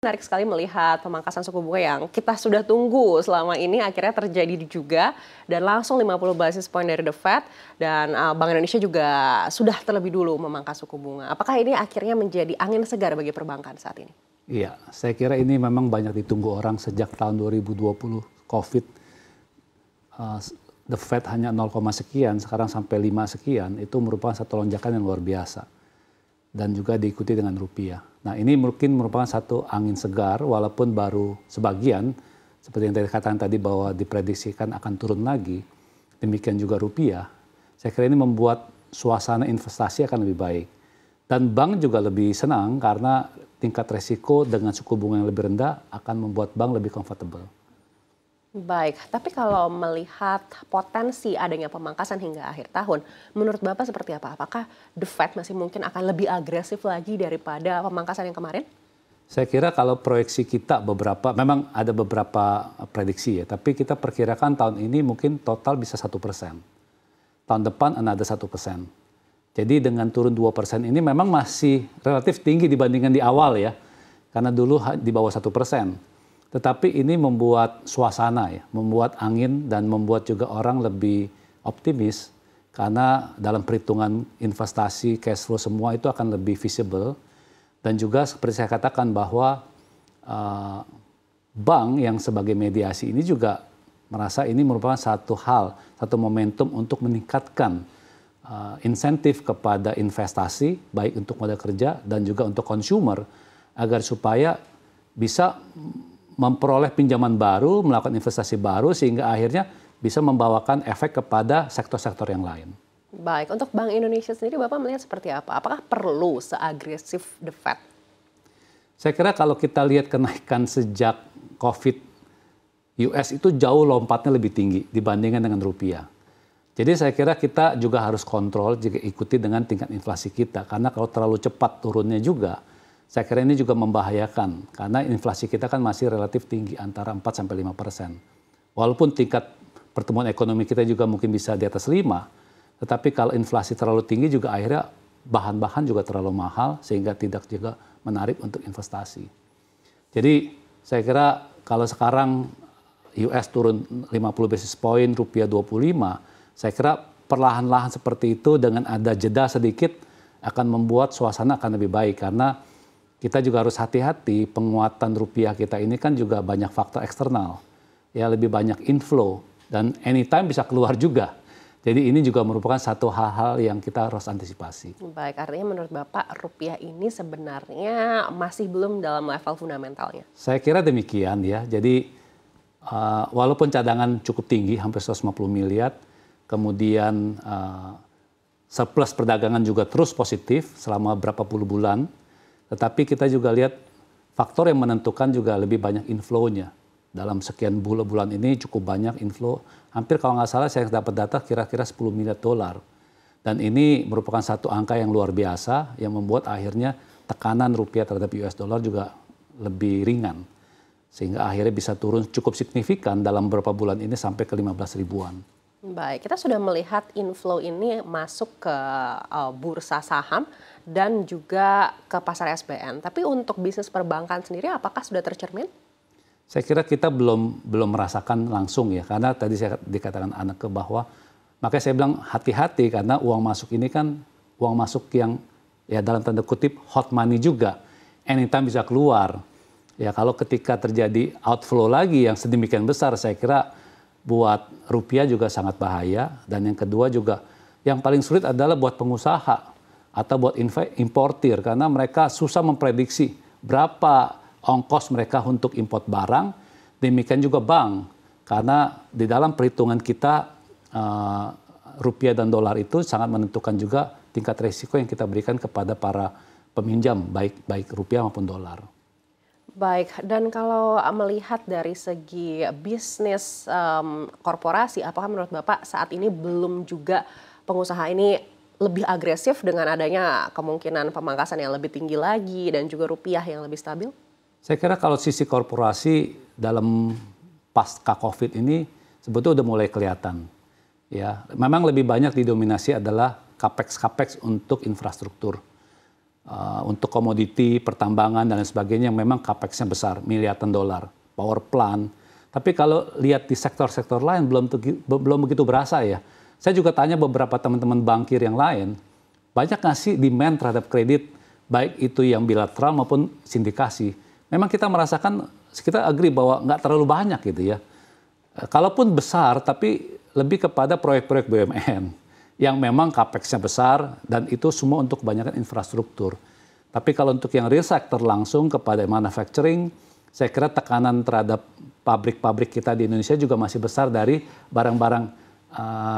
Menarik sekali melihat pemangkasan suku bunga yang kita sudah tunggu selama ini akhirnya terjadi juga dan langsung 50 basis point dari The Fed dan Bank Indonesia juga sudah terlebih dulu memangkas suku bunga. Apakah ini akhirnya menjadi angin segar bagi perbankan saat ini? Iya, saya kira ini memang banyak ditunggu orang sejak tahun 2020 COVID. The Fed hanya 0, sekian, sekarang sampai 5 sekian, itu merupakan satu lonjakan yang luar biasa. Dan juga diikuti dengan rupiah. Nah, ini mungkin merupakan satu angin segar walaupun baru sebagian, seperti yang tadi katakan tadi bahwa diprediksikan akan turun lagi, demikian juga rupiah. Saya kira ini membuat suasana investasi akan lebih baik. Dan bank juga lebih senang karena tingkat resiko dengan suku bunga yang lebih rendah akan membuat bank lebih comfortable. Baik, tapi kalau melihat potensi adanya pemangkasan hingga akhir tahun, menurut Bapak seperti apa? Apakah The Fed masih mungkin akan lebih agresif lagi daripada pemangkasan yang kemarin? Saya kira kalau proyeksi kita memang ada beberapa prediksi ya, tapi kita perkirakan tahun ini mungkin total bisa 1%. Tahun depan ada 1%. Jadi dengan turun 2% ini memang masih relatif tinggi dibandingkan di awal ya, karena dulu di bawah 1%. Tetapi ini membuat suasana ya, membuat angin dan membuat juga orang lebih optimis karena dalam perhitungan investasi, cash flow semua itu akan lebih visible. Dan juga seperti saya katakan bahwa bank yang sebagai mediasi ini juga merasa ini merupakan satu hal, satu momentum untuk meningkatkan insentif kepada investasi, baik untuk modal kerja dan juga untuk consumer, agar supaya bisa memperoleh pinjaman baru, melakukan investasi baru, sehingga akhirnya bisa membawakan efek kepada sektor-sektor yang lain. Baik, untuk Bank Indonesia sendiri Bapak melihat seperti apa? Apakah perlu seagresif The Fed? Saya kira kalau kita lihat kenaikan sejak COVID, US itu jauh lompatnya lebih tinggi dibandingkan dengan rupiah. Jadi saya kira kita juga harus kontrol jika ikuti dengan tingkat inflasi kita. Karena kalau terlalu cepat turunnya juga, saya kira ini juga membahayakan karena inflasi kita kan masih relatif tinggi antara 4-5%. Walaupun tingkat pertumbuhan ekonomi kita juga mungkin bisa di atas 5, tetapi kalau inflasi terlalu tinggi juga akhirnya bahan-bahan juga terlalu mahal sehingga tidak juga menarik untuk investasi. Jadi saya kira kalau sekarang US turun 50 basis point, rupiah 25, saya kira perlahan-lahan seperti itu dengan ada jeda sedikit akan membuat suasana akan lebih baik karena kita juga harus hati-hati, penguatan rupiah kita ini kan juga banyak faktor eksternal. Ya lebih banyak inflow dan anytime bisa keluar juga. Jadi ini juga merupakan satu hal-hal yang kita harus antisipasi. Baik, artinya menurut Bapak rupiah ini sebenarnya masih belum dalam level fundamentalnya? Saya kira demikian ya. Jadi walaupun cadangan cukup tinggi, hampir 150 miliar, kemudian surplus perdagangan juga terus positif selama berapa puluh bulan, tetapi kita juga lihat faktor yang menentukan juga lebih banyak inflow-nya. Dalam sekian bulan ini cukup banyak inflow. Hampir kalau nggak salah saya dapat data kira-kira 10 miliar dolar. Dan ini merupakan satu angka yang luar biasa yang membuat akhirnya tekanan rupiah terhadap US dollar juga lebih ringan. Sehingga akhirnya bisa turun cukup signifikan dalam beberapa bulan ini sampai ke 15 ribuan. Baik, kita sudah melihat inflow ini masuk ke bursa saham dan juga ke pasar SBN. Tapi untuk bisnis perbankan sendiri apakah sudah tercermin? Saya kira kita belum merasakan langsung ya, karena tadi saya dikatakan anak bahwa makanya saya bilang hati-hati karena uang masuk ini kan uang masuk yang ya dalam tanda kutip hot money juga, anytime bisa keluar. Ya kalau ketika terjadi outflow lagi yang sedemikian besar, saya kira buat rupiah juga sangat bahaya. Dan yang kedua juga yang paling sulit adalah buat pengusaha atau buat importir karena mereka susah memprediksi berapa ongkos mereka untuk import barang. Demikian juga bank karena di dalam perhitungan kita rupiah dan dolar itu sangat menentukan juga tingkat risiko yang kita berikan kepada para peminjam baik rupiah maupun dolar. Baik, dan kalau melihat dari segi bisnis korporasi, apakah menurut Bapak saat ini belum juga pengusaha ini lebih agresif dengan adanya kemungkinan pemangkasan yang lebih tinggi lagi dan juga rupiah yang lebih stabil? Saya kira kalau sisi korporasi dalam pasca COVID ini sebetulnya udah mulai kelihatan. Ya, memang lebih banyak didominasi adalah capex untuk infrastruktur. untuk komoditi, pertambangan dan lain sebagainya yang memang capex-nya besar, miliaran dolar, power plant. Tapi kalau lihat di sektor-sektor lain belum begitu berasa ya. Saya juga tanya beberapa teman-teman bankir yang lain, banyak nggak sih demand terhadap kredit, baik itu yang bilateral maupun sindikasi. Memang kita merasakan, kita agree bahwa nggak terlalu banyak gitu ya. Kalaupun besar, tapi lebih kepada proyek-proyek BUMN yang memang capex-nya besar dan itu semua untuk kebanyakan infrastruktur. Tapi kalau untuk yang real sector langsung kepada manufacturing, saya kira tekanan terhadap pabrik-pabrik kita di Indonesia juga masih besar dari barang-barang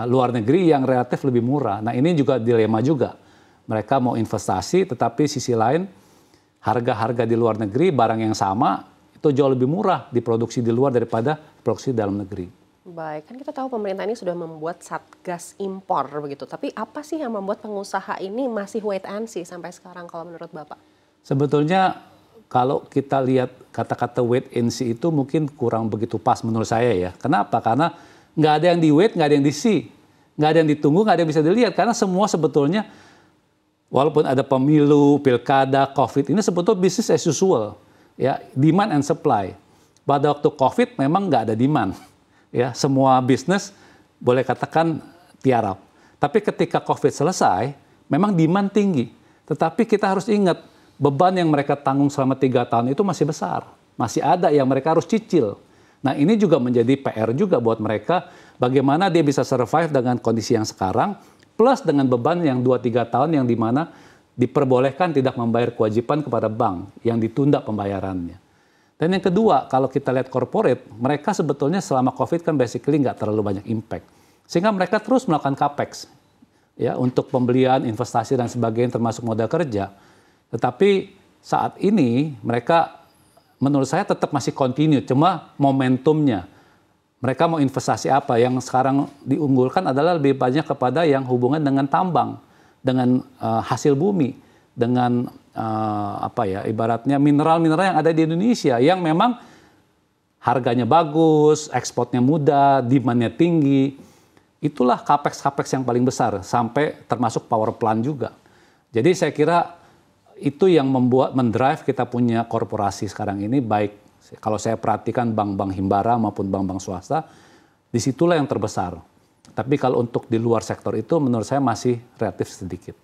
luar negeri yang relatif lebih murah. Nah ini juga dilema juga. Mereka mau investasi, tetapi sisi lain harga-harga di luar negeri barang yang sama itu jauh lebih murah diproduksi di luar daripada produksi dalam negeri. Baik, kan kita tahu pemerintah ini sudah membuat satgas impor begitu. Tapi apa sih yang membuat pengusaha ini masih wait and see sampai sekarang kalau menurut Bapak? Sebetulnya kalau kita lihat kata-kata wait and see itu mungkin kurang begitu pas menurut saya ya. Kenapa? Karena nggak ada yang di wait, nggak ada yang di see. Nggak ada yang ditunggu, nggak ada yang bisa dilihat. Karena semua sebetulnya, walaupun ada pemilu, pilkada, COVID, ini sebetulnya business as usual. Ya, demand and supply. Pada waktu COVID memang nggak ada demand. Ya, semua bisnis boleh katakan tiarap. Tapi ketika COVID selesai, memang demand tinggi. Tetapi kita harus ingat, beban yang mereka tanggung selama 3 tahun itu masih besar. Masih ada yang mereka harus cicil. Nah ini juga menjadi PR juga buat mereka, bagaimana dia bisa survive dengan kondisi yang sekarang, plus dengan beban yang 2-3 tahun yang dimana diperbolehkan tidak membayar kewajiban kepada bank yang ditunda pembayarannya. Dan yang kedua, kalau kita lihat corporate, mereka sebetulnya selama COVID kan basically nggak terlalu banyak impact. Sehingga mereka terus melakukan capex ya, untuk pembelian, investasi, dan sebagainya termasuk modal kerja. Tetapi saat ini mereka menurut saya tetap masih continue, cuma momentumnya. Mereka mau investasi apa? Yang sekarang diunggulkan adalah lebih banyak kepada yang hubungan dengan tambang, dengan hasil bumi, dengan ibaratnya mineral-mineral yang ada di Indonesia yang memang harganya bagus, ekspornya mudah, demand-nya tinggi. Itulah capex-capex yang paling besar sampai termasuk power plant juga. Jadi saya kira itu yang mendrive kita punya korporasi sekarang ini, baik kalau saya perhatikan bank-bank himbara maupun bank-bank swasta, disitulah yang terbesar. Tapi kalau untuk di luar sektor itu menurut saya masih relatif sedikit.